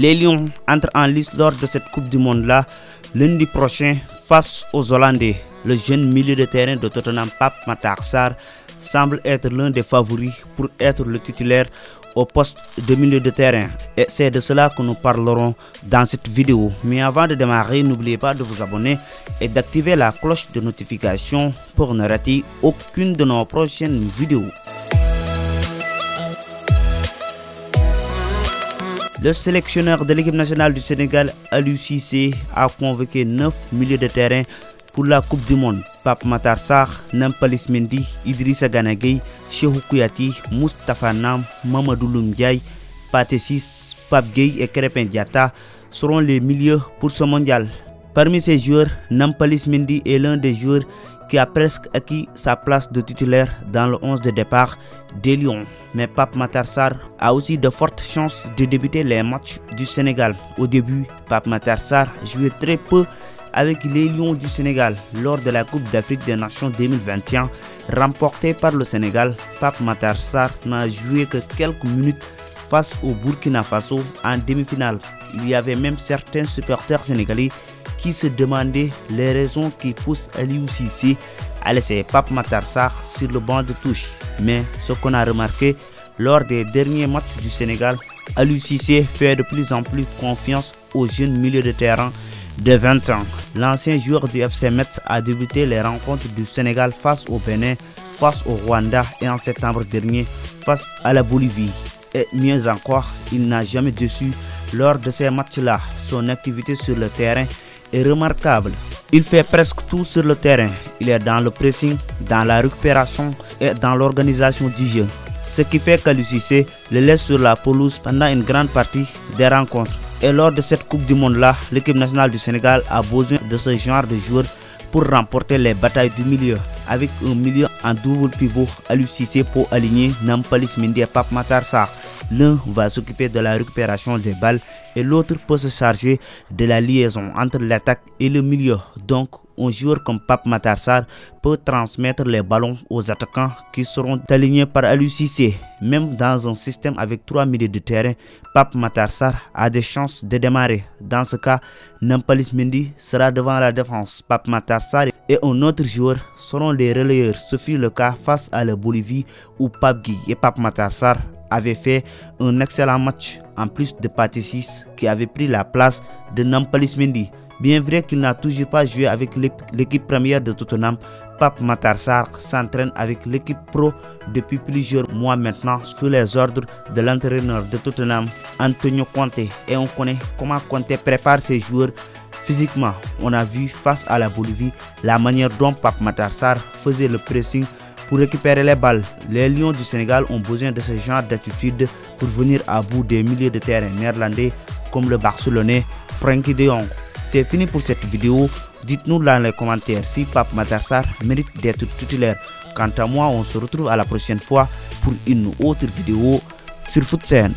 Les Lions entrent en lice lors de cette Coupe du Monde-là lundi prochain face aux Hollandais. Le jeune milieu de terrain de Tottenham, Pape Matar Sarr, semble être l'un des favoris pour être le titulaire au poste de milieu de terrain. Et c'est de cela que nous parlerons dans cette vidéo. Mais avant de démarrer, n'oubliez pas de vous abonner et d'activer la cloche de notification pour ne rater aucune de nos prochaines vidéos. Le sélectionneur de l'équipe nationale du Sénégal, Aliou Cissé, a convoqué 9 milieux de terrain pour la Coupe du Monde. Pape Matar Sarr, Nampalys Mendy, Idrissa Gana Gueye, Cheikhou Kouyaté, Moustapha Nam, Mamadou Loum Ndiaye, Pathé Ciss, Pape Gueye et Krépin Diatta seront les milieux pour ce mondial. Parmi ces joueurs, Nampalys Mendy est l'un des joueurs qui a presque acquis sa place de titulaire dans le 11 de départ des Lions. Mais Pape Matar Sarr a aussi de fortes chances de débuter les matchs du Sénégal. Au début, Pape Matar Sarr jouait très peu avec les Lions du Sénégal lors de la Coupe d'Afrique des Nations 2021 remportée par le Sénégal. Pape Matar Sarr n'a joué que quelques minutes face au Burkina Faso en demi-finale. Il y avait même certains supporters sénégalais qui se demandaient les raisons qui poussent Aliou Cissé à laisser Pape Matar Sarr sur le banc de touche. Mais ce qu'on a remarqué lors des derniers matchs du Sénégal, Aliou Cissé fait de plus en plus confiance aux jeunes milieux de terrain de 20 ans. L'ancien joueur du FC Metz a débuté les rencontres du Sénégal face au Bénin, face au Rwanda et en septembre dernier face à la Bolivie. Et mieux encore, il n'a jamais déçu lors de ces matchs-là. Son activité sur le terrain est remarquable. Il fait presque tout sur le terrain. Il est dans le pressing, dans la récupération et dans l'organisation du jeu. Ce qui fait qu'Aliou Cissé le laisse sur la pelouse pendant une grande partie des rencontres. Et lors de cette Coupe du Monde-là, l'équipe nationale du Sénégal a besoin de ce genre de joueurs pour remporter les batailles du milieu. Avec un milieu en double pivot, Aliou Cissé peut aligner Nampalys Mendy et Pape Matar Sarr. L'un va s'occuper de la récupération des balles et l'autre peut se charger de la liaison entre l'attaque et le milieu. Donc, un joueur comme Pape Matar Sarr peut transmettre les ballons aux attaquants qui seront alignés par Aliou Cissé. Même dans un système avec 3 milieux de terrain, Pape Matar Sarr a des chances de démarrer. Dans ce cas, Nampalys Mendy sera devant la défense. Pape Matar Sarr et un autre joueur seront les relayeurs. Ce fut le cas face à la Bolivie où Pape Gueye et Pape Matar Sarr avaient fait un excellent match, en plus de Pathé Ciss qui avait pris la place de Nampalys Mendy. Bien vrai qu'il n'a toujours pas joué avec l'équipe première de Tottenham, Pape Matar Sarr s'entraîne avec l'équipe pro depuis plusieurs mois maintenant sous les ordres de l'entraîneur de Tottenham, Antonio Conte. Et on connaît comment Conte prépare ses joueurs physiquement. On a vu face à la Bolivie la manière dont Pape Matar Sarr faisait le pressing pour récupérer les balles. Les Lions du Sénégal ont besoin de ce genre d'attitude pour venir à bout des milieux de terrain néerlandais comme le Barcelonais Frenkie de Jong. C'est fini pour cette vidéo. Dites-nous dans les commentaires si Pape Matar Sarr mérite d'être titulaire. Quant à moi, on se retrouve à la prochaine fois pour une autre vidéo sur FootSen.